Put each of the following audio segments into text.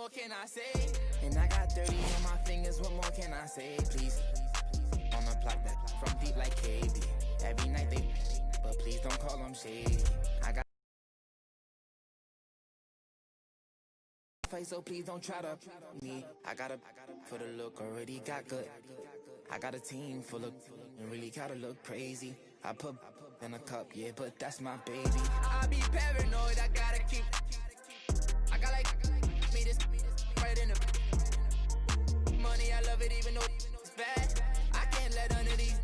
more can I say? And I got 30 on my fingers, what more can I say? Please, on the block that from deep like KB. Every night they, but please don't call them shady. I got face, so please don't try to me. I got a for the look, already got good. I got a team full of and really gotta look crazy. I put in a cup, yeah, but that's my baby. I be paranoid, I gotta keep. I got like me this right in the money. I love it even though it's bad. I can't let none of these.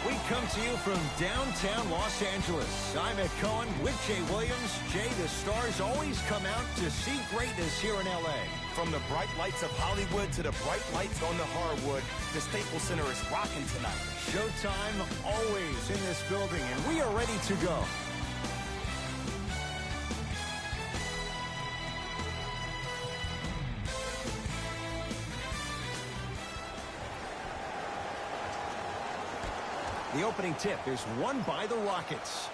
We come to you from downtown Los Angeles. I'm Ed Cohen with Jay Williams. Jay, the stars always come out to see greatness here in L.A. From the bright lights of Hollywood to the bright lights on the hardwood, the Staples Center is rocking tonight. Showtime always in this building, and we are ready to go. The opening tip is won by the Rockets.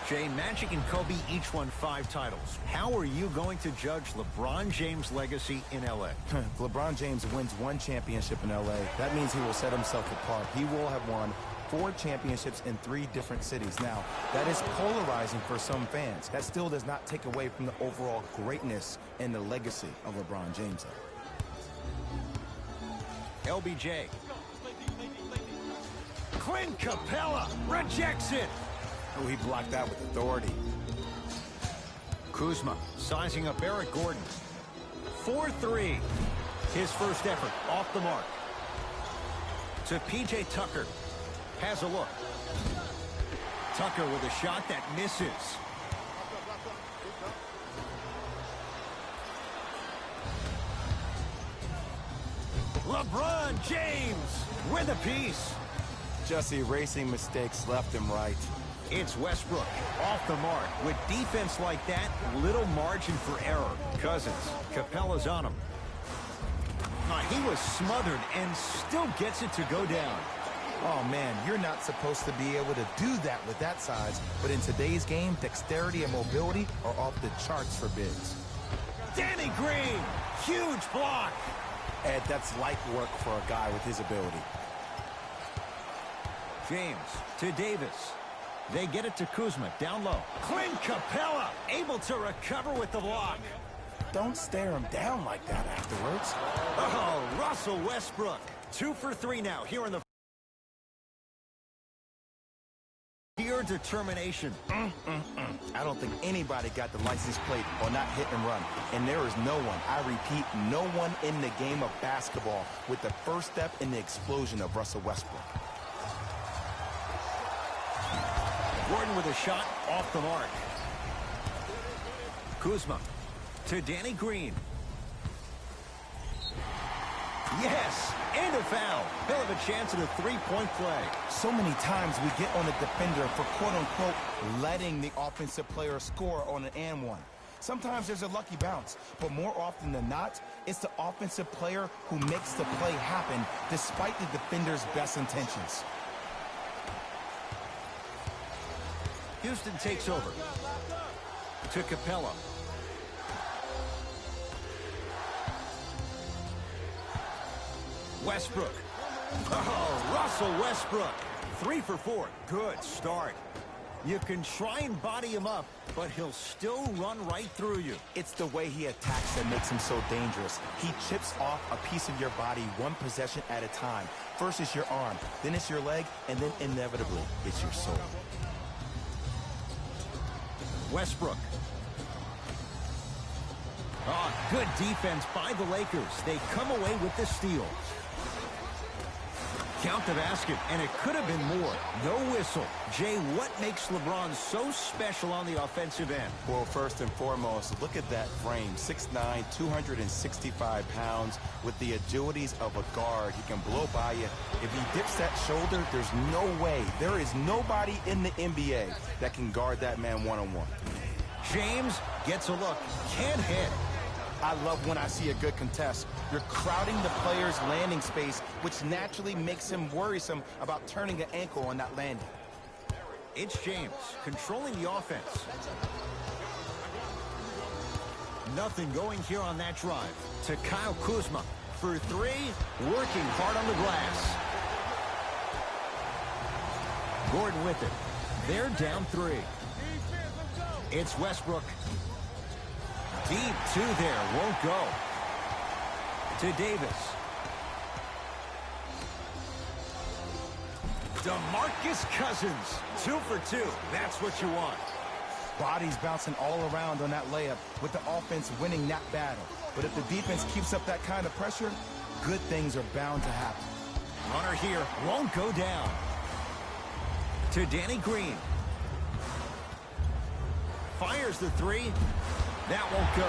Jay, Magic and Kobe each won 5 titles. How are you going to judge LeBron James' legacy in L.A.? LeBron James wins 1 championship in L.A. That means he will set himself apart. He will have won 4 championships in 3 different cities. Now, that is polarizing for some fans. That still does not take away from the overall greatness and the legacy of LeBron James. LBJ. Clint Capella rejects it. Oh, he blocked that with authority. Kuzma sizing up Eric Gordon. 4-3. His first effort off the mark. To P.J. Tucker. Has a look. Tucker with a shot that misses. LeBron James with a piece. Just erasing mistakes left and right. It's Westbrook off the mark. With defense like that, little margin for error. Cousins, Capella's on him. He was smothered and still gets it to go down. Oh, man, you're not supposed to be able to do that with that size. But in today's game, dexterity and mobility are off the charts for bigs. Danny Green, huge block. Ed, that's light work for a guy with his ability. James to Davis. They get it to Kuzma, down low. Clint Capella able to recover with the block. Don't stare him down like that afterwards. Oh, Russell Westbrook. 2 for 3 now here in the sheer determination. I don't think anybody got the license plate on that hit and run. And there is no one, I repeat, no one in the game of basketball with the first step in the explosion of Russell Westbrook. Gordon with a shot off the mark. Kuzma to Danny Green. Yes, and a foul. He'll have a chance at a 3-point play. So many times we get on the defender for quote-unquote letting the offensive player score on an and one. Sometimes there's a lucky bounce, but more often than not, it's the offensive player who makes the play happen despite the defender's best intentions. Houston takes over. To Capella. Westbrook. Oh, Russell Westbrook. 3 for 4. Good start. You can try and body him up, but he'll still run right through you. It's the way he attacks that makes him so dangerous. He chips off a piece of your body 1 possession at a time. First it's your arm, then it's your leg, and then inevitably it's your soul. Westbrook. Oh, good defense by the Lakers. They come away with the steal. Count the basket, and it could have been more. No whistle. Jay, what makes LeBron so special on the offensive end? Well, first and foremost, look at that frame. 6'9", 265 pounds. With the agilities of a guard, he can blow by you. If he dips that shoulder, there's no way. There is nobody in the NBA that can guard that man one-on-one. James gets a look. Can't hit. I love when I see a good contest. You're crowding the player's landing space, which naturally makes him worrisome about turning an ankle on that landing. It's James controlling the offense. Nothing going here on that drive. To Kyle Kuzma for three, working hard on the glass. Gordon with it. They're down 3. It's Westbrook. Deep 2 there, won't go. To Davis. DeMarcus Cousins, 2 for 2. That's what you want. Bodies bouncing all around on that layup with the offense winning that battle. But if the defense keeps up that kind of pressure, good things are bound to happen. Runner here won't go down. To Danny Green. Fires the 3. That won't go.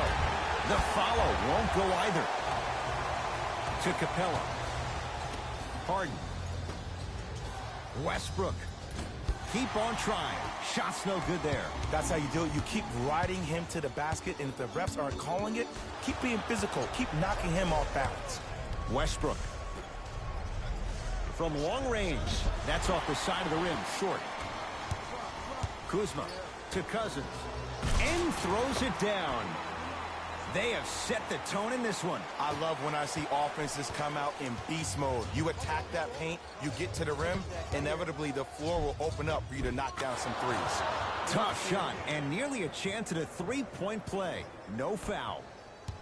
The follow won't go either. To Capella. Harden. Westbrook. Keep on trying. Shot's no good there. That's how you do it. You keep riding him to the basket, and if the refs aren't calling it, keep being physical. Keep knocking him off balance. Westbrook. From long range. That's off the side of the rim. Short. Kuzma to Cousins. And throws it down. They have set the tone in this one. I love when I see offenses come out in beast mode. You attack that paint, you get to the rim, inevitably the floor will open up for you to knock down some threes. Tough shot and nearly a chance at a three-point play. No foul.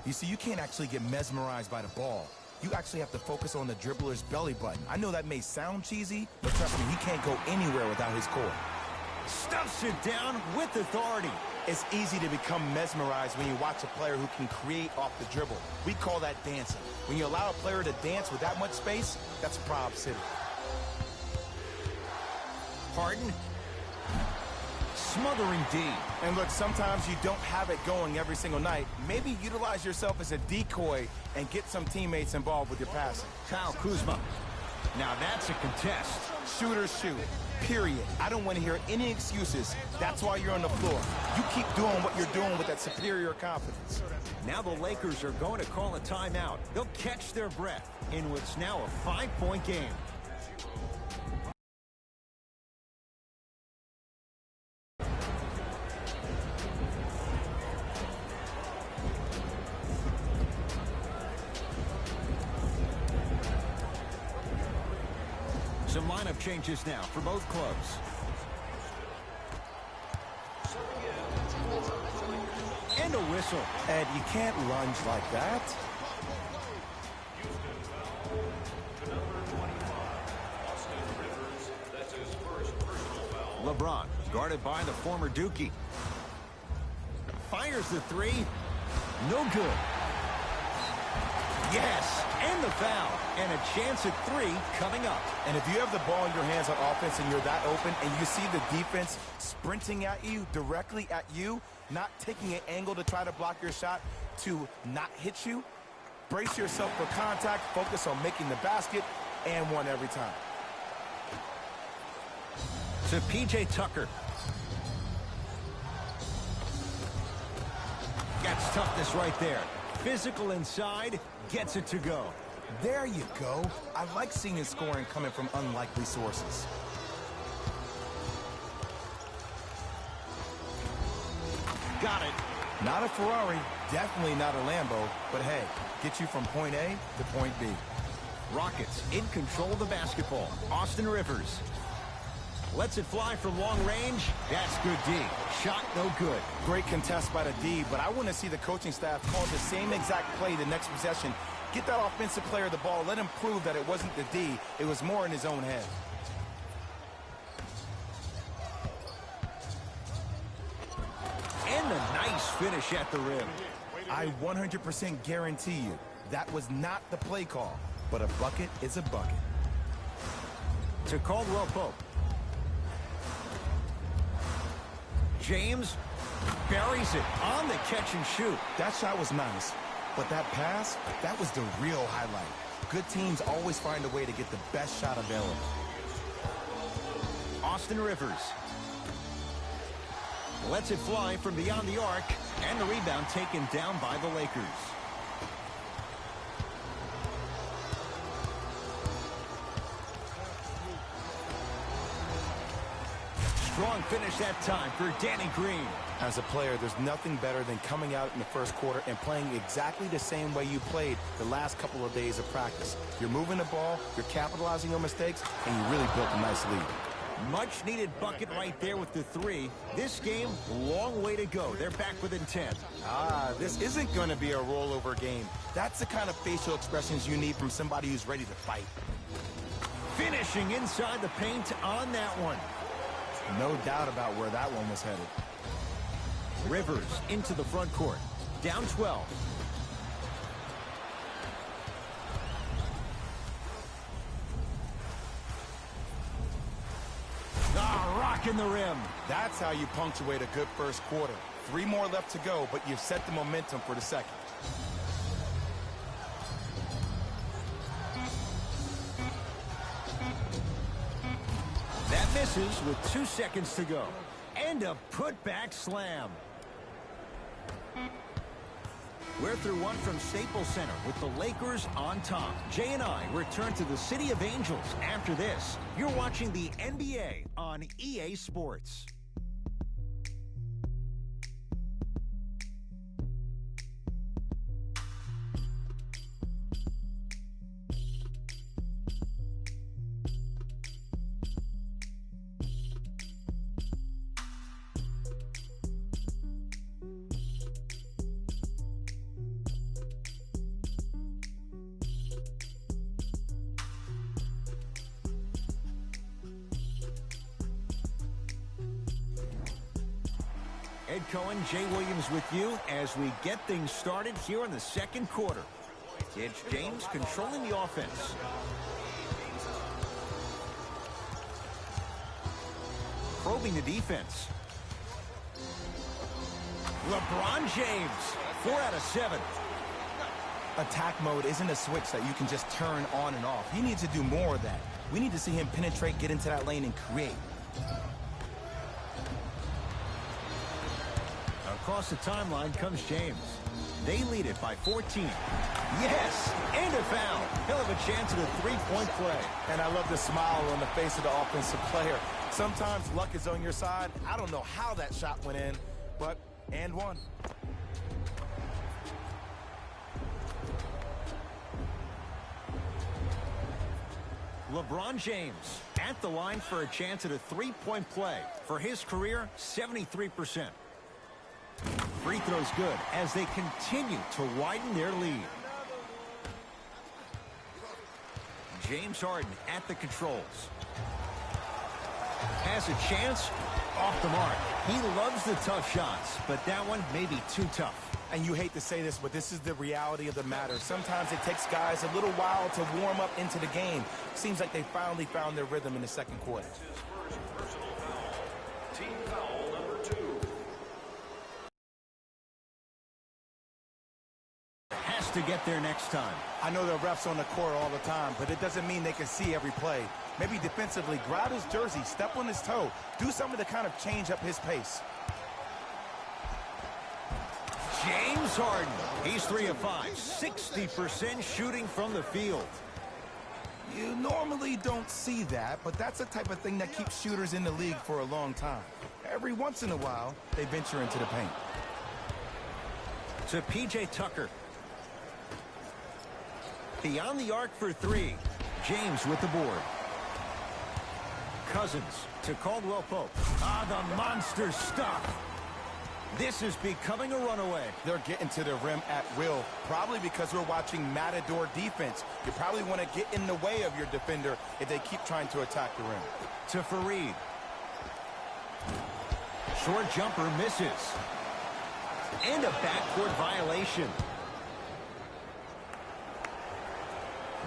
You see, you can't actually get mesmerized by the ball. You actually have to focus on the dribbler's belly button. I know that may sound cheesy, but trust me, he can't go anywhere without his core. Stuffs it down with authority. It's easy to become mesmerized when you watch a player who can create off the dribble. We call that dancing. When you allow a player to dance with that much space, that's Prob City. Harden. Smothering D. And look, sometimes you don't have it going every single night. Maybe utilize yourself as a decoy and get some teammates involved with your passing. Kyle Kuzma. Now that's a contest. Shooters shoot. Period. I don't want to hear any excuses. That's why you're on the floor. You keep doing what you're doing with that superior confidence. Now the Lakers are going to call a timeout. They'll catch their breath in what's now a 5-point game. Some lineup changes now for both clubs. And a whistle. Ed, you can't lunge like that. LeBron, guarded by the former Dookie. Fires the 3. No good. Yes, and the foul. And a chance at 3 coming up. And if you have the ball in your hands on offense and you're that open and you see the defense sprinting at you, directly at you, not taking an angle to try to block your shot to not hit you, brace yourself for contact, focus on making the basket, and one every time. To P.J. Tucker. Gets toughness right there. Physical inside, gets it to go. There you go. I like seeing his scoring coming from unlikely sources. Got it. Not a Ferrari, definitely not a Lambo, but hey, get you from point A to point B. Rockets in control of the basketball. Austin Rivers. Lets it fly from long range. That's good D. Shot no good. Great contest by the D, but I want to see the coaching staff call the same exact play the next possession. Get that offensive player the ball. Let him prove that it wasn't the D. It was more in his own head. And a nice finish at the rim. I 100% guarantee you that was not the play call, but a bucket is a bucket. To Caldwell Pope. James buries it on the catch and shoot. That shot was nice, but that pass, that was the real highlight. Good teams always find a way to get the best shot available. Austin Rivers. Lets it fly from beyond the arc, and the rebound taken down by the Lakers. strong finish that time for Danny Green. As a player, there's nothing better than coming out in the first quarter and playing exactly the same way you played the last couple of days of practice. You're moving the ball, you're capitalizing on mistakes, and you really built a nice lead. Much needed bucket right there with the 3. This game, long way to go. They're back within 10. This isn't going to be a rollover game. That's the kind of facial expressions you need from somebody who's ready to fight. Finishing inside the paint on that one. No doubt about where that one was headed. Rivers into the front court. Down 12. Rocking the rim. That's how you punctuate a good first quarter. 3 more left to go, but you've set the momentum for the second. That misses with 2 seconds to go. And a putback slam. We're through one from Staples Center with the Lakers on top. Jay and I return to the City of Angels after this. You're watching the NBA on EA Sports. Ed Cohen, Jay Williams with you as we get things started here in the second quarter. It's James controlling the offense. Probing the defense. LeBron James, 4 out of 7. Attack mode isn't a switch that you can just turn on and off. He needs to do more of that. We need to see him penetrate, get into that lane, and create. Across the timeline comes James. They lead it by 14. Yes, and a foul. He'll have a chance at a three-point play. And I love the smile on the face of the offensive player. Sometimes luck is on your side. I don't know how that shot went in, but and one. LeBron James at the line for a chance at a three-point play. For his career, 73%. Free throws good as they continue to widen their lead. James Harden at the controls. Has a chance, off the mark. He loves the tough shots, but that one may be too tough. And you hate to say this, but this is the reality of the matter. Sometimes it takes guys a little while to warm up into the game. Seems like they finally found their rhythm in the second quarter. Team foul number 2. Has to get there next time. I know the refs on the court all the time, but it doesn't mean they can see every play. Maybe defensively, grab his jersey, step on his toe, do something to kind of change up his pace. James Harden, he's 3 of 5, 60% shooting from the field. You normally don't see that, but that's the type of thing that keeps shooters in the league for a long time. Every once in a while, they venture into the paint. To P.J. Tucker. Beyond the arc for 3. James with the board. Cousins to Caldwell Pope. The monster stuff. This is becoming a runaway. They're getting to the rim at will, probably because we're watching Matador defense. You probably want to get in the way of your defender if they keep trying to attack the rim. To Fareed. Short jumper misses. And a backcourt violation.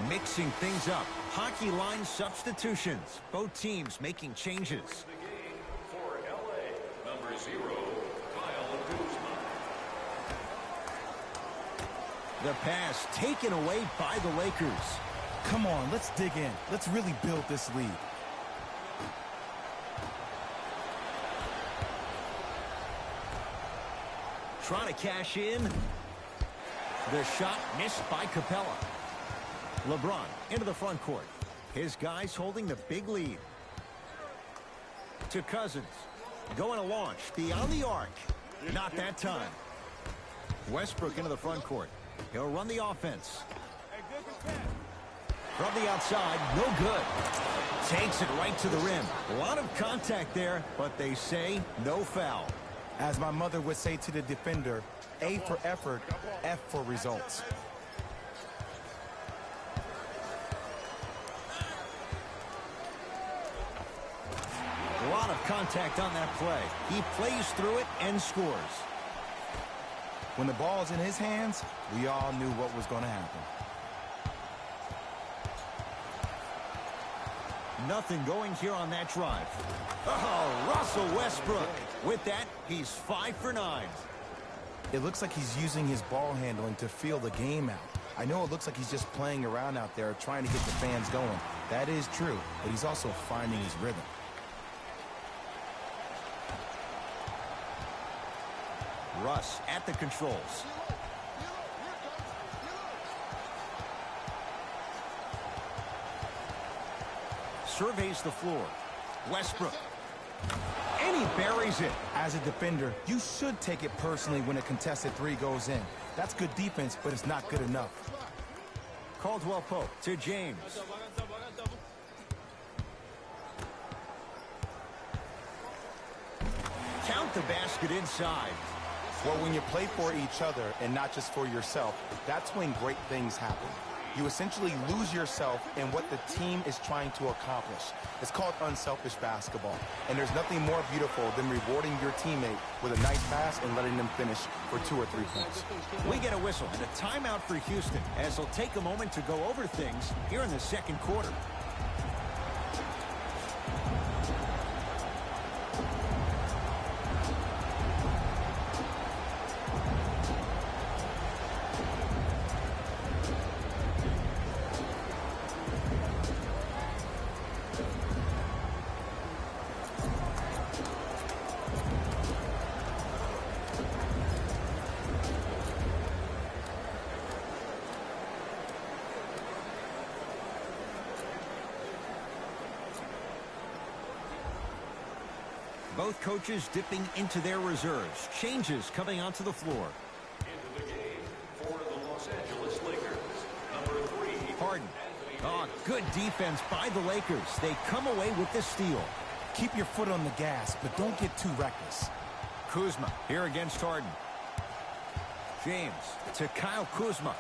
Mixing things up. Hockey line substitutions. Both teams making changes. For LA, number 0, Kyle Kuzma. The pass taken away by the Lakers. Come on, let's dig in. Let's really build this lead. Trying to cash in. The shot missed by Capella. LeBron into the front court. His guys holding the big lead. to Cousins. Going to launch beyond the arc. Not that time. Westbrook into the front court. He'll run the offense. From the outside, no good. Takes it right to the rim. A lot of contact there, but they say no foul. As my mother would say to the defender, A for effort, F for results. A lot of contact on that play. He plays through it and scores. When the ball's in his hands, we all knew what was going to happen. Nothing going here on that drive. Oh, Russell Westbrook. With that, he's 5 for 9. It looks like he's using his ball handling to feel the game out. I know it looks like he's just playing around out there trying to get the fans going. That is true, but he's also finding his rhythm. Russ at the controls. Surveys the floor. Westbrook. And he buries it. As a defender, you should take it personally when a contested three goes in. That's good defense, but it's not good enough. Caldwell Pope to James. Count the basket inside. Well, when you play for each other and not just for yourself, that's when great things happen. You essentially lose yourself in what the team is trying to accomplish. It's called unselfish basketball. And there's nothing more beautiful than rewarding your teammate with a nice pass and letting them finish for 2 or 3 points. We get a whistle and a timeout for Houston as they'll take a moment to go over things here in the second quarter. Both coaches dipping into their reserves. Changes coming onto the floor. Into the game for the Los Angeles Lakers, number 3. Harden. Oh, good defense by the Lakers. They come away with the steal. Keep your foot on the gas, but don't get too reckless. Kuzma here against Harden. James to Kyle Kuzma.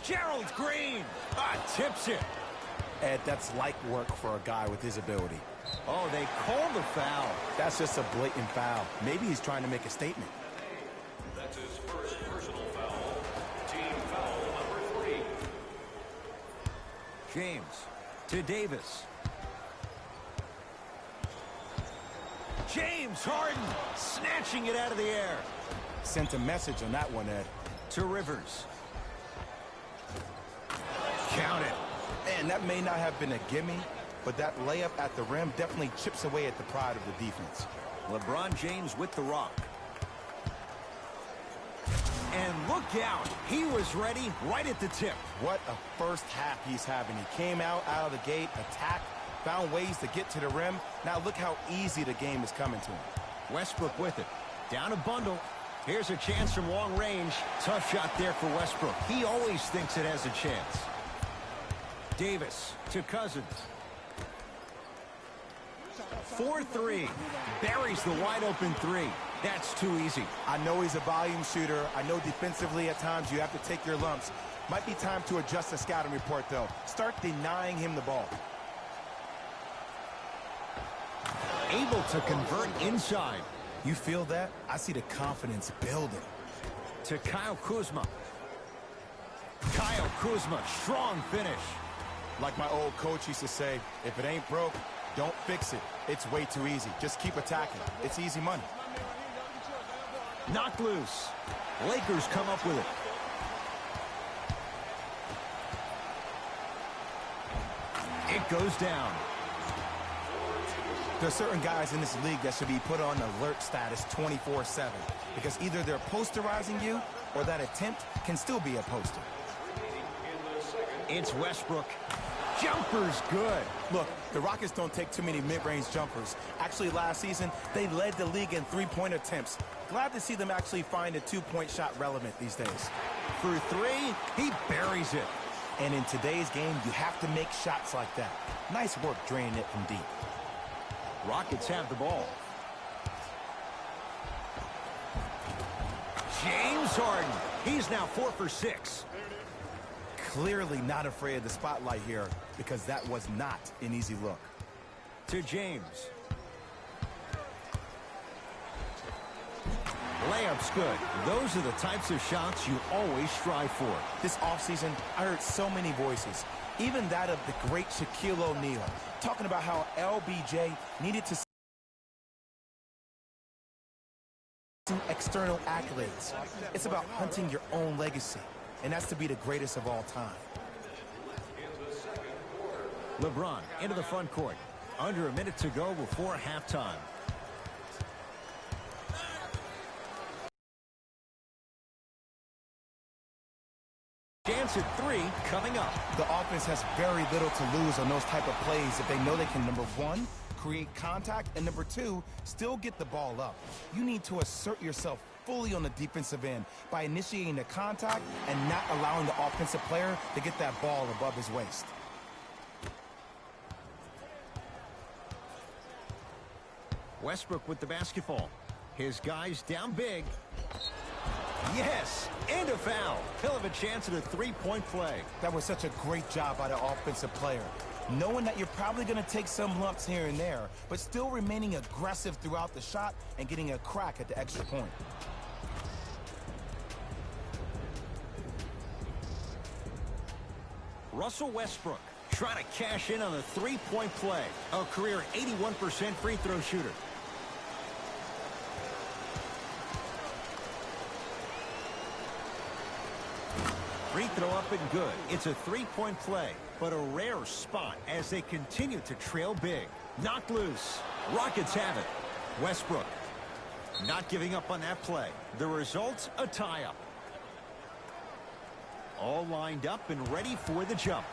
Gerald Green. Tips it. Ed, that's light work for a guy with his ability. Oh, they call the foul. That's just a blatant foul. Maybe he's trying to make a statement. That's his first personal foul. Team foul number 3. James to Davis. James Harden snatching it out of the air. Sent a message on that one, Ed. To Rivers. Count it. Man, that may not have been a gimme, but that layup at the rim definitely chips away at the pride of the defense. LeBron James with the rock. And look out. He was ready right at the tip. What a first half he's having. He came out of the gate, attacked, found ways to get to the rim. Now look how easy the game is coming to him. Westbrook with it. Down a bundle. Here's a chance from long range. Tough shot there for Westbrook. He always thinks it has a chance. Davis to Cousins. 4-3. Buries the wide open three. That's too easy. I know he's a volume shooter. I know defensively at times you have to take your lumps. Might be time to adjust the scouting report, though. Start denying him the ball. Able to convert inside. You feel that? I see the confidence building. To Kyle Kuzma. Kyle Kuzma, strong finish. Like my old coach used to say, if it ain't broke, don't fix it. It's way too easy. Just keep attacking. It's easy money. Knocked loose. Lakers come up with it. It goes down. There are certain guys in this league that should be put on alert status 24/7 because either they're posterizing you or that attempt can still be a poster. It's Westbrook. Jumper's good. Look, the Rockets don't take too many mid-range jumpers. Actually, last season, they led the league in three-point attempts. Glad to see them actually find a two-point shot relevant these days. For three, he buries it. And in today's game, you have to make shots like that. Nice work draining it from deep. Rockets have the ball. James Harden. He's now 4 for 6. Clearly not afraid of the spotlight here because that was not an easy look. To James. Layup's good. Those are the types of shots you always strive for. This offseason, I heard so many voices, even that of the great Shaquille O'Neal, talking about how LBJ needed to see external accolades. It's about hunting your own legacy, and that's to be the greatest of all time. LeBron into the front court. Under a minute to go before halftime. Chance at three coming up. The offense has very little to lose on those type of plays if they know they can, number one, create contact, and number two, still get the ball up. You need to assert yourself fully on the defensive end by initiating the contact and not allowing the offensive player to get that ball above his waist. Westbrook with the basketball. His guys down big. Yes, and a foul. He'll have a chance at a three-point play. That was such a great job by the offensive player. Knowing that you're probably going to take some lumps here and there, but still remaining aggressive throughout the shot and getting a crack at the extra point. Russell Westbrook trying to cash in on a three-point play. A career 81% free throw shooter. Free throw up and good. It's a three-point play, but a rare spot as they continue to trail big. Knocked loose. Rockets have it. Westbrook not giving up on that play. The result, a tie-up. All lined up and ready for the jump.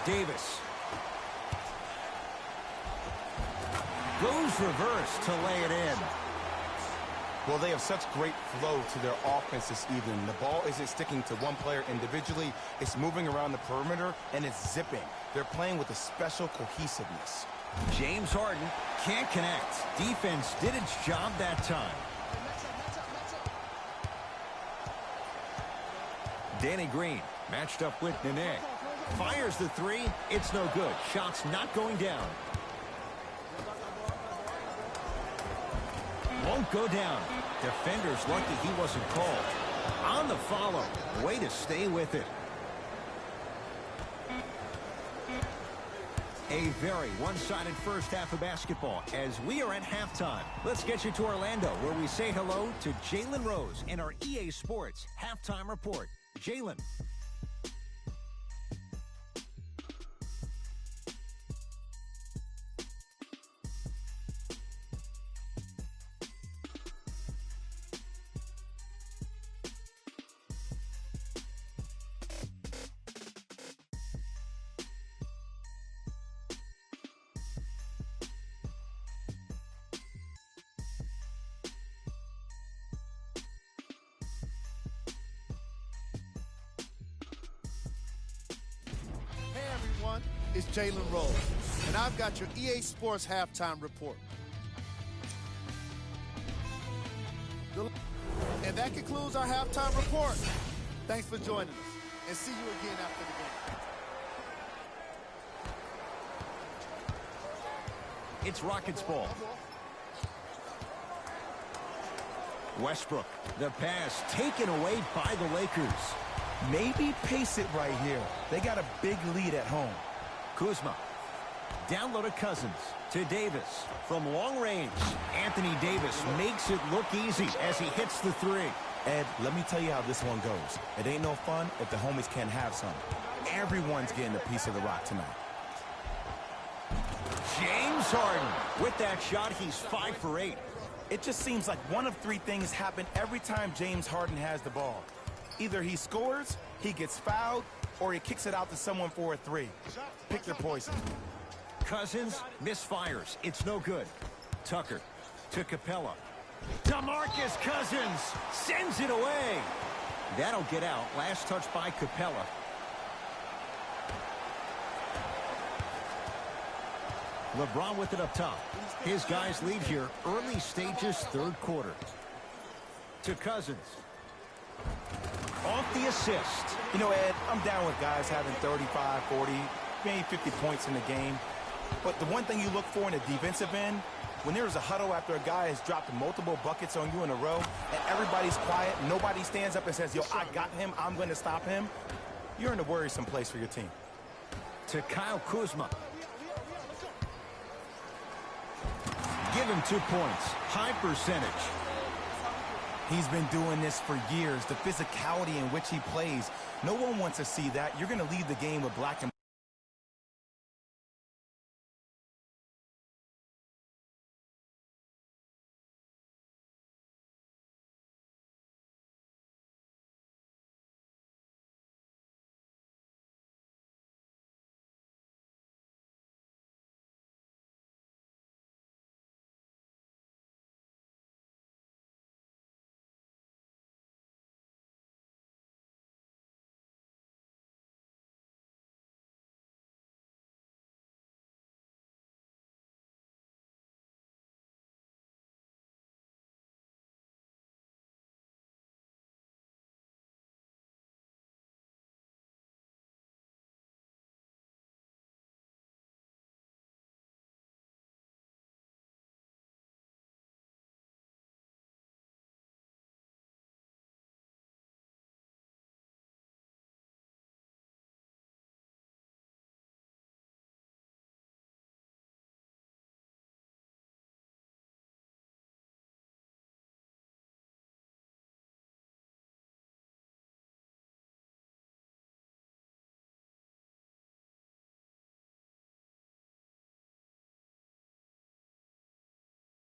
Davis. Goes reverse to lay it in. Well, they have such great flow to their offense this evening. The ball isn't sticking to one player individually. It's moving around the perimeter, and it's zipping. They're playing with a special cohesiveness. James Harden can't connect. Defense did its job that time. Danny Green matched up with Nene. Fires the three. It's no good. Shot's not going down. Won't go down. Defender's lucky he wasn't called. On the follow. Way to stay with it. A very one-sided first half of basketball as we are at halftime. Let's get you to Orlando where we say hello to Jalen Rose in our EA Sports Halftime Report. Jalen. It's Jalen Rose, and I've got your EA Sports Halftime Report. And that concludes our Halftime Report. Thanks for joining us, and see you again after the game. It's Rockets ball. Westbrook, the pass taken away by the Lakers. Maybe pace it right here. They got a big lead at home. Kuzma. Down low to Cousins. To Davis. From long range. Anthony Davis makes it look easy as he hits the three. Ed, let me tell you how this one goes. It ain't no fun if the homies can't have some. Everyone's getting a piece of the rock tonight. James Harden. With that shot, he's 5 for 8. It just seems like one of three things happen every time James Harden has the ball. Either he scores, he gets fouled, or he kicks it out to someone for a three. Pick your poison. Cousins misfires. It's no good. Tucker to Capella. DeMarcus Cousins sends it away. That'll get out. Last touch by Capella. LeBron with it up top. His guys lead here. Early stages, third quarter. To Cousins. Off the assist. You know, Ed, I'm down with guys having 35, 40, maybe 50 points in the game. But the one thing you look for in a defensive end, when there's a huddle after a guy has dropped multiple buckets on you in a row, and everybody's quiet, nobody stands up and says, yo, I got him, I'm going to stop him, you're in a worrisome place for your team. To Kyle Kuzma. Give him 2 points. High percentage. He's been doing this for years. The physicality in which he plays. No one wants to see that. You're going to lead the game with black and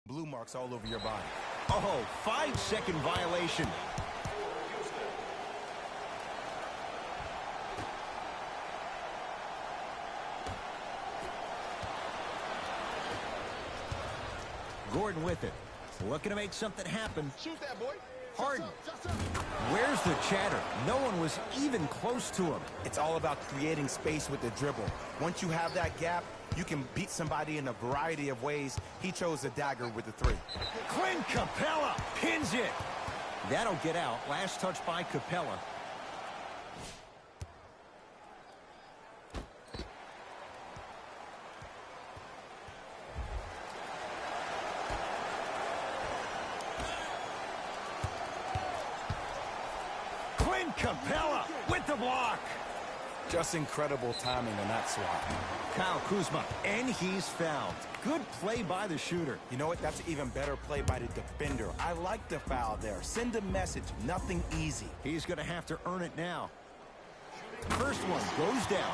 blue marks all over your body. Oh, 5-second violation. Gordon with it. Looking to make something happen. Shoot that, boy. Harden. Where's the chatter? No one was even close to him. It's all about creating space with the dribble. Once you have that gap, you can beat somebody in a variety of ways. He chose the dagger with the three. Clint Capella pins it. That'll get out. Last touch by Capella. Clint Capella with the block. Just incredible timing on that swat. Kyle Kuzma, and he's fouled. Good play by the shooter. You know what? That's an even better play by the defender. I like the foul there. Send a message. Nothing easy. He's going to have to earn it now. First one goes down.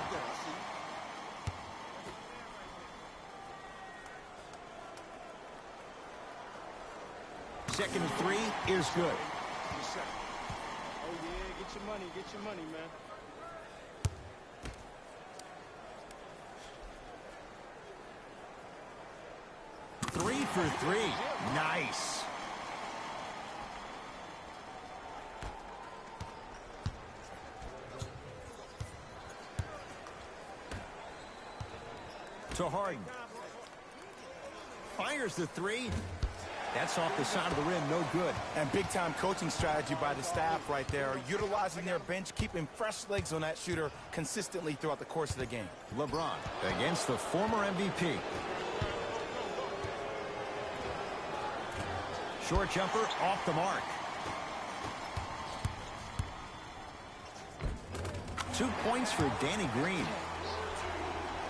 Second and 3 is good. Oh, yeah, get your money, man. 3 for 3. Nice. To Harden. Fires the 3. That's off the side of the rim, no good. And big-time coaching strategy by the staff right there, utilizing their bench, keeping fresh legs on that shooter consistently throughout the course of the game. LeBron against the former MVP. Short jumper off the mark. 2 points for Danny Green.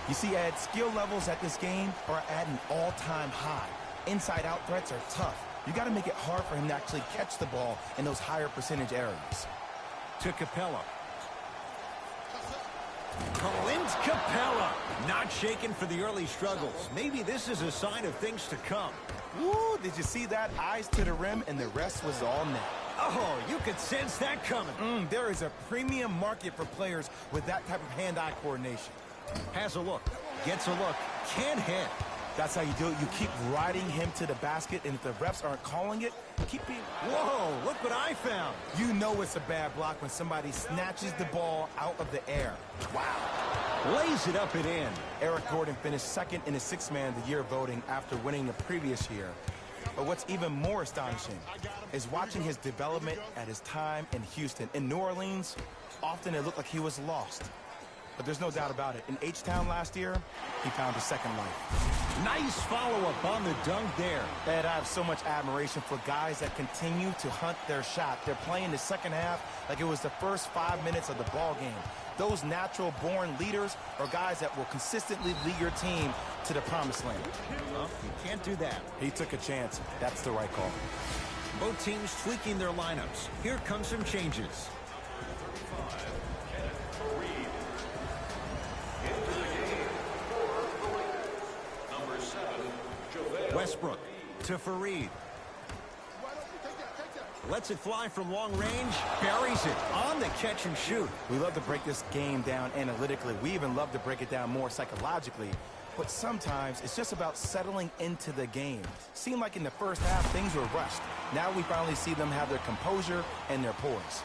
You see, Ed, skill levels at this game are at an all-time high. Inside-out threats are tough. You got to make it hard for him to actually catch the ball in those higher percentage areas. To Capella. Clint Capella not shaken for the early struggles. Maybe this is a sign of things to come. Woo, did you see that? Eyes to the rim, and the rest was all net. Oh, you could sense that coming. There is a premium market for players with that type of hand-eye coordination. Has a look, gets a look, can't hit. That's how you do it. You keep riding him to the basket, and if the refs aren't calling it, keep being... Whoa, look what I found. You know it's a bad block when somebody snatches the ball out of the air. Wow. Lays it up and in. Eric Gordon finished second in the Sixth Man of the Year voting after winning the previous year. But what's even more astonishing is watching his development at his time in Houston. In New Orleans, often it looked like he was lost. But there's no doubt about it. In H-Town last year, he found a second life. Nice follow-up on the dunk there. Ed, I have so much admiration for guys that continue to hunt their shot. They're playing the second half like it was the first 5 minutes of the ball game. Those natural-born leaders are guys that will consistently lead your team to the promised land. Well, you can't do that. He took a chance. That's the right call. Both teams tweaking their lineups. Here comes some changes. Westbrook to Fareed. Lets it fly from long range. Buries it on the catch and shoot. We love to break this game down analytically. We even love to break it down more psychologically. But sometimes it's just about settling into the game. Seemed like in the first half, things were rushed. Now we finally see them have their composure and their poise.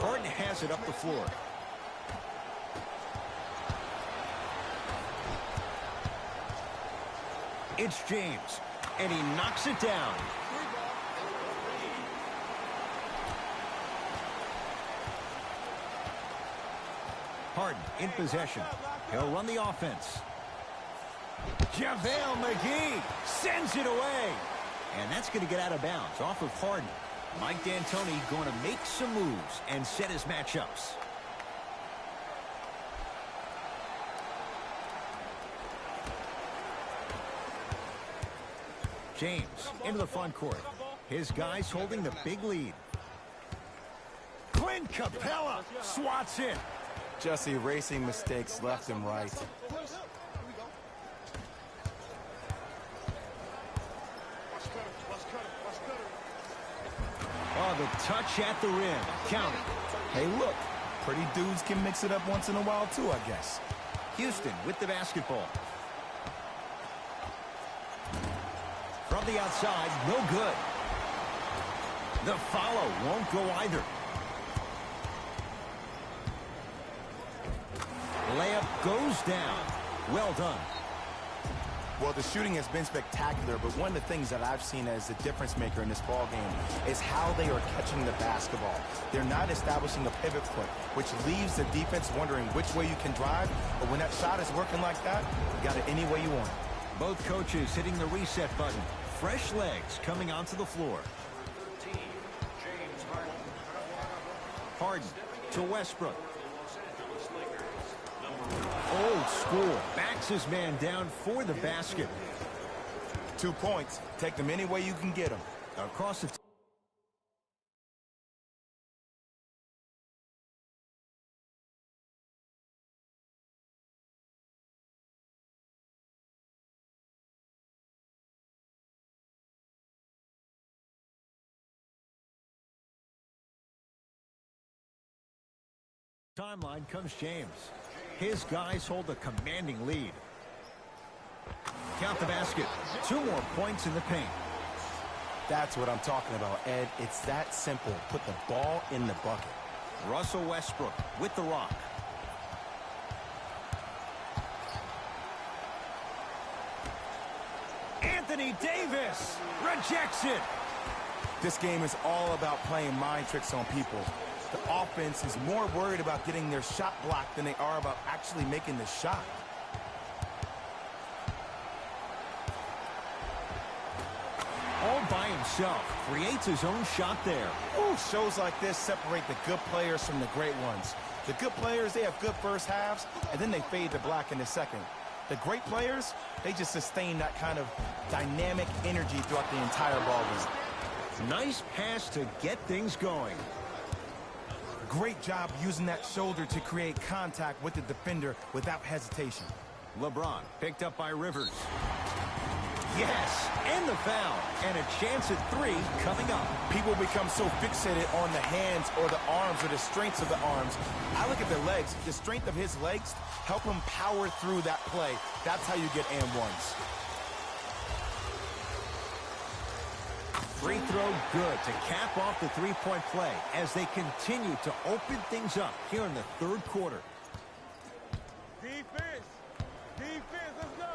Harden has it up the floor. It's James, and he knocks it down. Harden in possession. He'll run the offense. JaVale McGee sends it away. And that's going to get out of bounds off of Harden. Mike D'Antoni going to make some moves and set his matchups. James into the front court. His guys holding the big lead. Clint Capella swats it. Just erasing mistakes left and right. Oh, the touch at the rim. Count it. Hey, look. Pretty dudes can mix it up once in a while, too, I guess. Houston with the basketball. From the outside, no good. The follow won't go either. Layup goes down. Well done. Well, the shooting has been spectacular, but one of the things that I've seen as the difference maker in this ball game is how they are catching the basketball. They're not establishing a pivot foot, which leaves the defense wondering which way you can drive. But when that shot is working like that, you got it any way you want. Both coaches hitting the reset button. Fresh legs coming onto the floor. Harden to Westbrook. Old school. Backs his man down for the basket. 2 points. Take them any way you can get them. Across the timeline comes James. His guys hold a commanding lead. Count the basket. 2 more points in the paint. That's what I'm talking about, Ed. It's that simple. Put the ball in the bucket. Russell Westbrook with the rock. Anthony Davis rejects it. This game is all about playing mind tricks on people. The offense is more worried about getting their shot blocked than they are about actually making the shot. All by himself. Creates his own shot there. Ooh, shows like this separate the good players from the great ones. The good players, they have good first halves, and then they fade to black in the second. The great players, they just sustain that kind of dynamic energy throughout the entire ballgame. Nice pass to get things going. Great job using that shoulder to create contact with the defender without hesitation. LeBron picked up by Rivers. Yes, and the foul. And a chance at 3 coming up. People become so fixated on the hands or the arms or the strengths of the arms. I look at the legs. The strength of his legs help him power through that play. That's how you get and ones. Free throw good to cap off the three-point play as they continue to open things up here in the third quarter. Defense. Defense, let's go.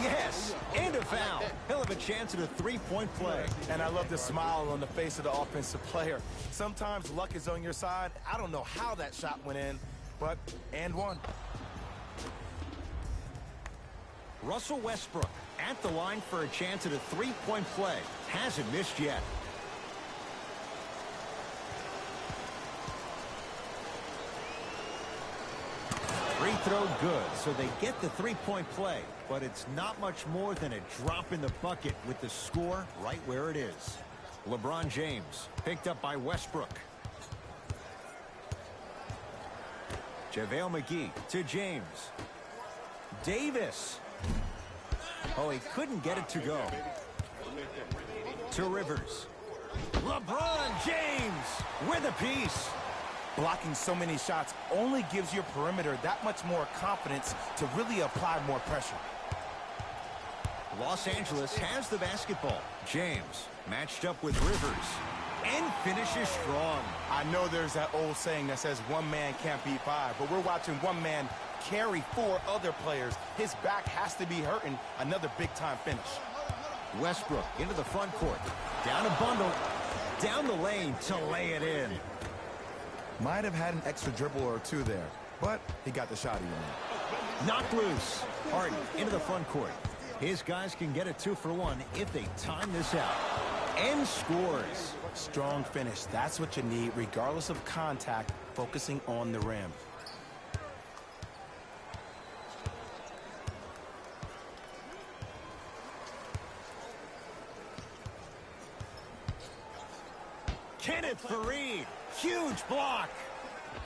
Yes, and a foul. He'll have a chance at a three-point play. And I love the smile on the face of the offensive player. Sometimes luck is on your side. I don't know how that shot went in, but and one. Russell Westbrook at the line for a chance at a three-point play. Hasn't missed yet. Free throw good, so they get the three-point play, but it's not much more than a drop in the bucket with the score right where it is. LeBron James picked up by Westbrook. JaVale McGee to James. Davis. Oh, he couldn't get it to go. To Rivers. LeBron James with a piece. Blocking so many shots only gives your perimeter that much more confidence to really apply more pressure. Los Angeles has the basketball. James matched up with Rivers and finishes strong. I know there's that old saying that says one man can't beat five, but we're watching one man carry 4 other players. His back has to be hurting. Another big-time finish. Westbrook into the front court. Down a bundle. Down the lane to lay it in. Might have had an extra dribble or 2 there, but he got the shot he wanted. Knocked loose. Harden into the front court. His guys can get a 2-for-1 if they time this out. And scores. Strong finish. That's what you need, regardless of contact, focusing on the rim. Kenneth Faried. Huge block.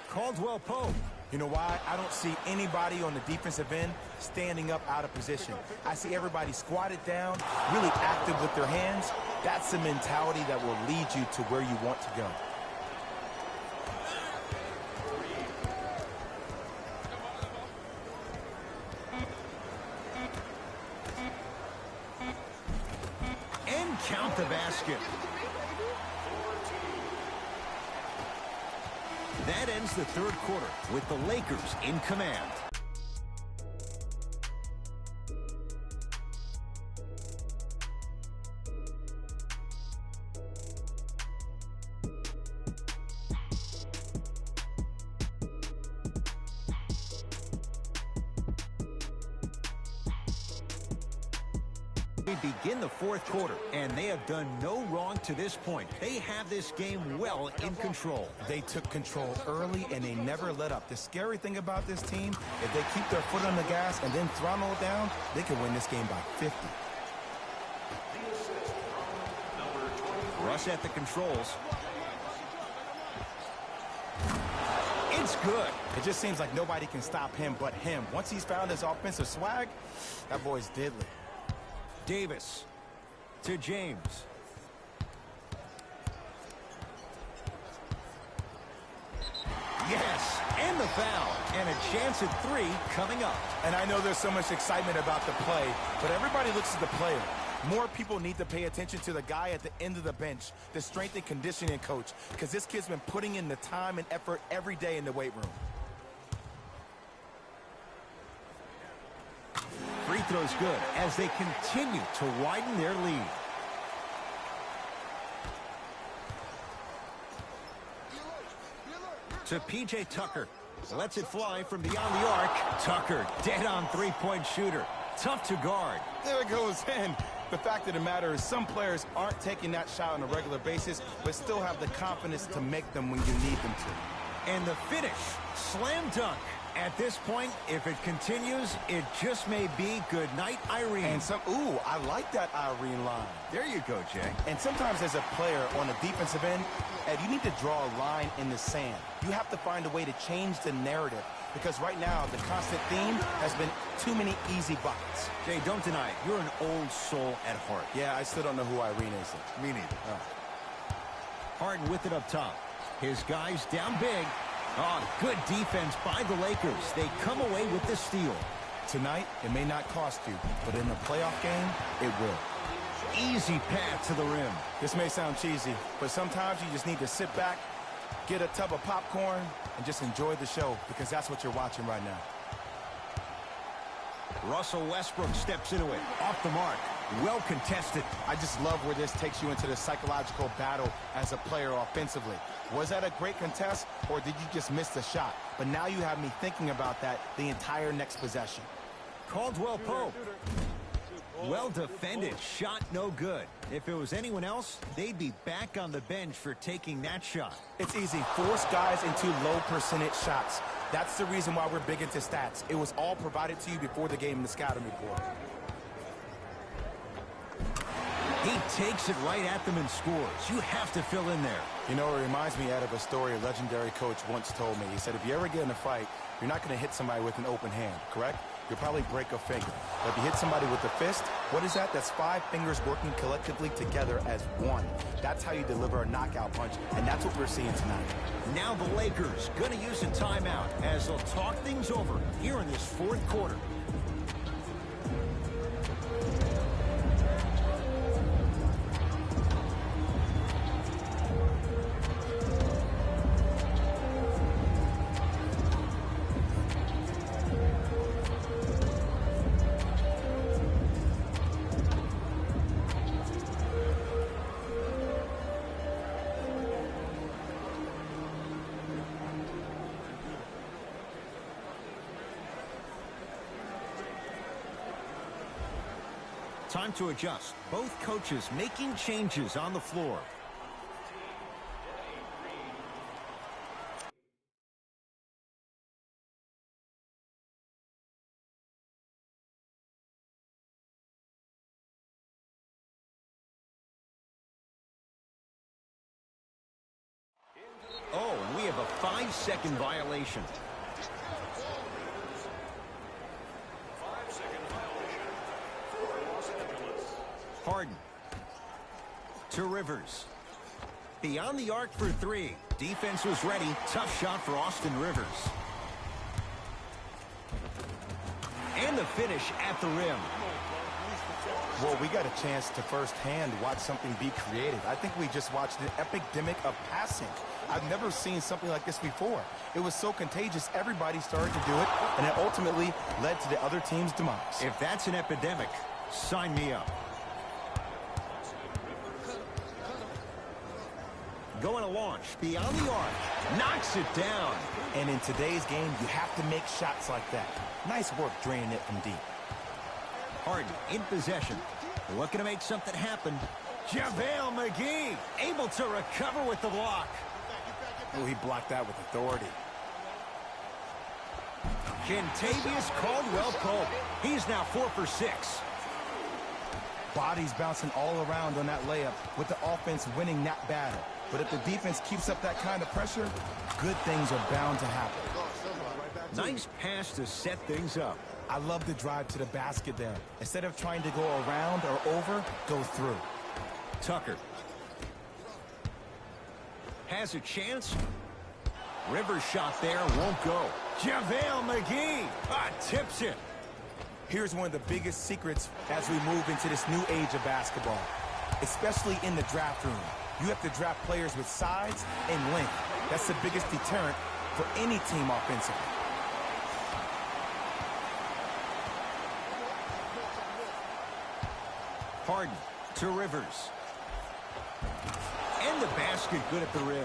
Caldwell Pope. You know why? I don't see anybody on the defensive end standing up out of position. I see everybody squatted down, really active with their hands. That's the mentality that will lead you to where you want to go. And count the basket. That ends the third quarter with the Lakers in command. We begin the fourth quarter, and they have done no wrong to this point. They have this game well in control. They took control early, and they never let up. The scary thing about this team, if they keep their foot on the gas and then throttle it down, they can win this game by 50. Russ at the controls. It's good. It just seems like nobody can stop him but him. Once he's found his offensive swag, that boy's deadly. Davis to James. Yes, and the foul, and a chance at 3 coming up. And I know there's so much excitement about the play, but everybody looks at the player. More people need to pay attention to the guy at the end of the bench, the strength and conditioning coach, because this kid's been putting in the time and effort every day in the weight room. Free throws good as they continue to widen their lead. To P.J. Tucker. Lets it fly from beyond the arc. Tucker, dead-on three-point shooter. Tough to guard. There it goes in. The fact of the matter is some players aren't taking that shot on a regular basis, but still have the confidence to make them when you need them to. And the finish, slam dunk. At this point, if it continues, it just may be good night, Irene. And ooh, I like that Irene line. There you go, Jay. And sometimes as a player on the defensive end, Ed, you need to draw a line in the sand. You have to find a way to change the narrative, because right now the constant theme has been Too many easy buckets. Jay, don't deny it. You're an old soul at heart. Yeah, I still don't know who Irene is. Me neither. Harden with it up top. His guys down big. Oh, good defense by the Lakers. They come away with the steal. Tonight, it may not cost you, but in a playoff game, it will. Easy path to the rim. This may sound cheesy, but sometimes you just need to sit back, get a tub of popcorn, and just enjoy the show, because that's what you're watching right now. Russell Westbrook steps into it. Off the mark. Well contested. I just love where this takes you into the psychological battle as a player offensively. Was that a great contest, or did you just miss the shot? But now you have me thinking about that the entire next possession. Caldwell Pope. Well defended. Shot no good. If it was anyone else, they'd be back on the bench for taking that shot. It's easy. Force guys into low percentage shots. That's the reason why we're big into stats. It was all provided to you before the game in the scouting report. He takes it right at them and scores. You have to fill in there. You know, it reminds me of a story a legendary coach once told me. He said, if you ever get in a fight, you're not going to hit somebody with an open hand, correct? You'll probably break a finger. But if you hit somebody with a fist, what is that? That's 5 fingers working collectively together as one. That's how you deliver a knockout punch, and that's what we're seeing tonight. Now the Lakers going to use a timeout as they'll talk things over here in this fourth quarter. Time to adjust. Both coaches making changes on the floor. Oh, and we have a 5-second violation. Harden to Rivers. Beyond the arc for 3. Defense was ready. Tough shot for Austin Rivers. And the finish at the rim. Well, we got a chance to firsthand watch something be created. I think we just watched an epidemic of passing. I've never seen something like this before. It was so contagious, everybody started to do it, and it ultimately led to the other team's demise. If that's an epidemic, sign me up. Going to launch beyond the arc. Knocks it down. And in today's game, you have to make shots like that. Nice work draining it from deep. Harden in possession. Looking to make something happen. JaVale McGee able to recover with the block. Oh, he blocked that with authority. Kentavious Caldwell-Pope. He's now 4 for 6. Bodies bouncing all around on that layup with the offense winning that battle. But if the defense keeps up that kind of pressure, good things are bound to happen. Nice pass to set things up. I love the drive to the basket there. Instead of trying to go around or over, go through. Tucker has a chance. Rivers shot there, won't go. JaVale McGee tips it. Here's one of the biggest secrets as we move into this new age of basketball, especially in the draft room. You have to draft players with size and length. That's the biggest deterrent for any team offensively. Harden to Rivers. And the basket good at the rim.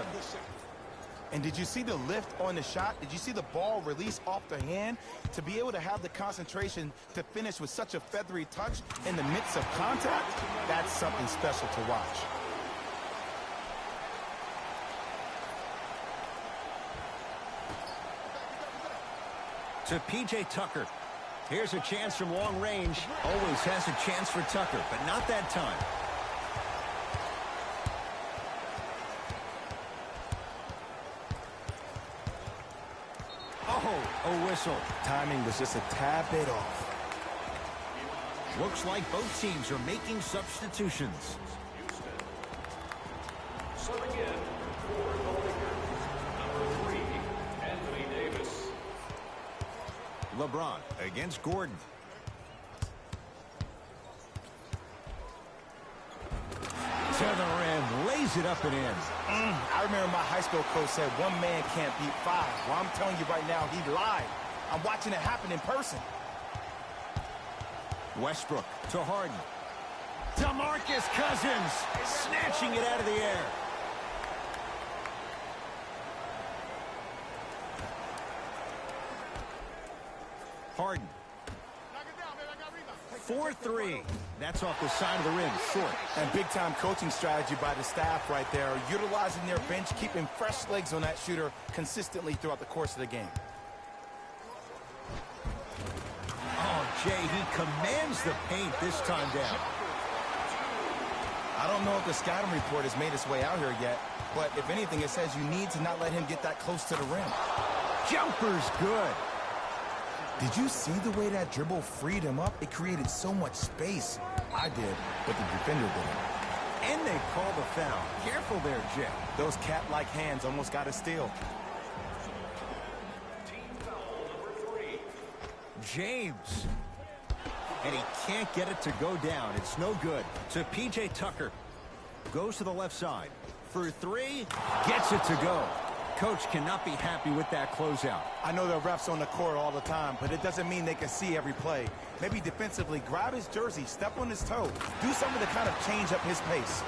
And did you see the lift on the shot? Did you see the ball release off the hand? To be able to have the concentration to finish with such a feathery touch in the midst of contact, that's something special to watch. To P.J. Tucker. Here's a chance from long range. Always has a chance for Tucker, but not that time. Oh, a whistle. Timing was just a tad bit off. Looks like both teams are making substitutions. Subbing in for the Lakers, number 3, Anthony Davis. LeBron against Gordon. To the rim, lays it up and in. I remember my high school coach said one man can't beat 5. Well, I'm telling you right now, he lied. I'm watching it happen in person. Westbrook to Harden. DeMarcus Cousins snatching it out of the air. Harden. 4-3. That's off the side of the rim, short. And big-time coaching strategy by the staff right there, utilizing their bench, keeping fresh legs on that shooter consistently throughout the course of the game. Oh, Jay, he commands the paint this time down. I don't know if the scouting report has made its way out here yet, but if anything, it says you need to not let him get that close to the rim. Jumper's good. Did you see the way that dribble freed him up? It created so much space. I did, but the defender didn't. And they call the foul. Careful there, Jay. Those cat-like hands almost got a steal. Team foul number 3. James. And he can't get it to go down. It's no good. To P.J. Tucker. Goes to the left side. For 3. Gets it to go. Coach cannot be happy with that closeout. I know there are refs on the court all the time, but it doesn't mean they can see every play. Maybe defensively, grab his jersey, step on his toe, do something to kind of change up his pace.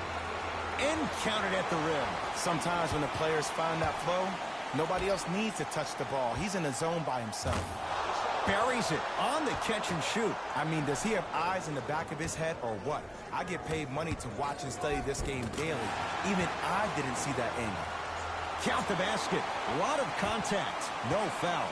And counted at the rim. Sometimes when the players find that flow, nobody else needs to touch the ball. He's in the zone by himself. Buries it on the catch and shoot. I mean, does he have eyes in the back of his head or what? I get paid money to watch and study this game daily. Even I didn't see that angle. Count the basket. A lot of contact. No foul.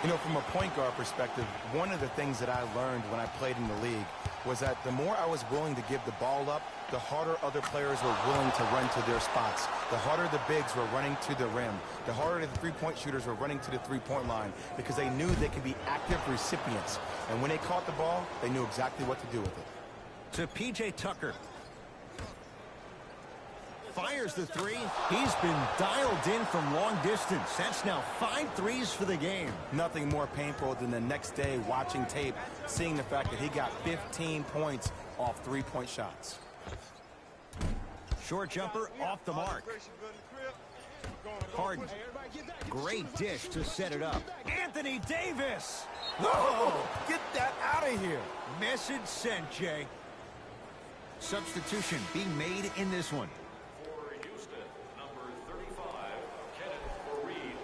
You know, from a point guard perspective, one of the things that I learned when I played in the league was that the more I was willing to give the ball up, the harder other players were willing to run to their spots. The harder the bigs were running to the rim. The harder the three-point shooters were running to the three-point line because they knew they could be active recipients. And when they caught the ball, they knew exactly what to do with it. To P.J. Tucker. Fires the 3. He's been dialed in from long distance. That's now 5 threes for the game. Nothing more painful than the next day watching tape, seeing the fact that he got 15 points off three-point shots. Short jumper off the mark. Harden. Great dish to set it up. Anthony Davis. Whoa! Get that out of here. Message sent, Jay. Substitution being made in this one. For Houston, number 35, Kenneth Reed.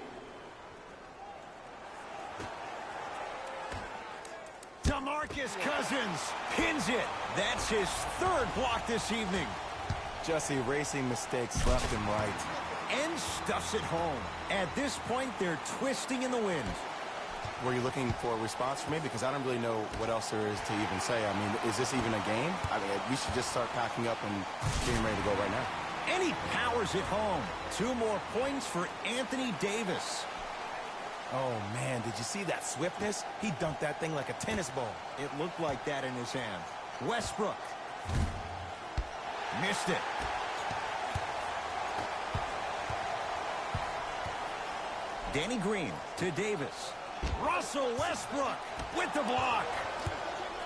DeMarcus Cousins pins it. That's his 3rd block this evening. Just erasing mistakes left and right. And stuffs it home. At this point, they're twisting in the wind. Were you looking for a response from me? Because I don't really know what else there is to even say. I mean, is this even a game? I mean, we should just start packing up and getting ready to go right now. And he powers it home. 2 more points for Anthony Davis. Oh, man, did you see that swiftness? He dunked that thing like a tennis ball. It looked like that in his hand. Westbrook. Missed it. Danny Green to Davis. Russell Westbrook with the block.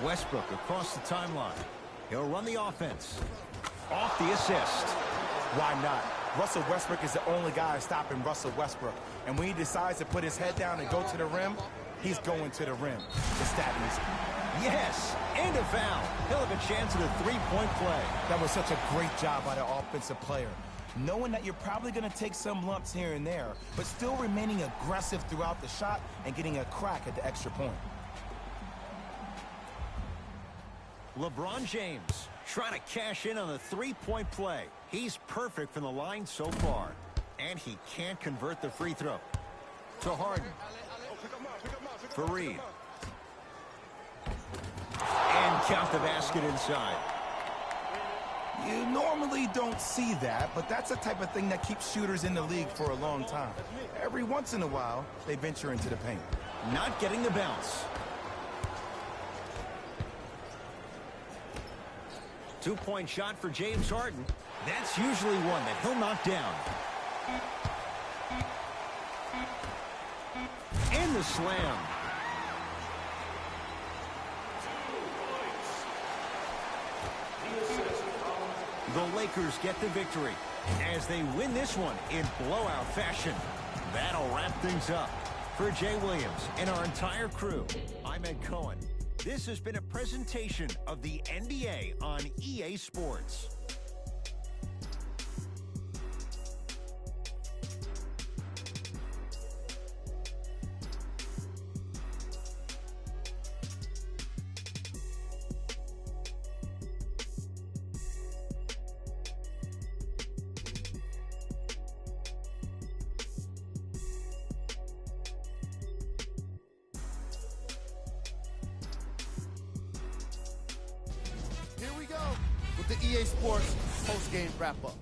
Westbrook across the timeline. He'll run the offense. Off the assist. Why not? Russell Westbrook is the only guy stopping Russell Westbrook. And when he decides to put his head down and go to the rim, he's going to the rim. It's that easy. Yes, and a foul. He'll have a chance at a 3-point play. That was such a great job by the offensive player. Knowing that you're probably going to take some lumps here and there, but still remaining aggressive throughout the shot and getting a crack at the extra point. LeBron James trying to cash in on the 3-point play. He's perfect from the line so far. And he can't convert the free throw. To Harden. For Reed. And count the basket inside. You normally don't see that, but that's the type of thing that keeps shooters in the league for a long time. Every once in a while, they venture into the paint. Not getting the bounce. Two-point shot for James Harden. That's usually one that he'll knock down. And the slam. The Lakers get the victory as they win this one in blowout fashion. That'll wrap things up. For Jay Williams and our entire crew, I'm Ed Cohen. This has been a presentation of the NBA on EA Sports. Here we go with the EA Sports post-game wrap-up.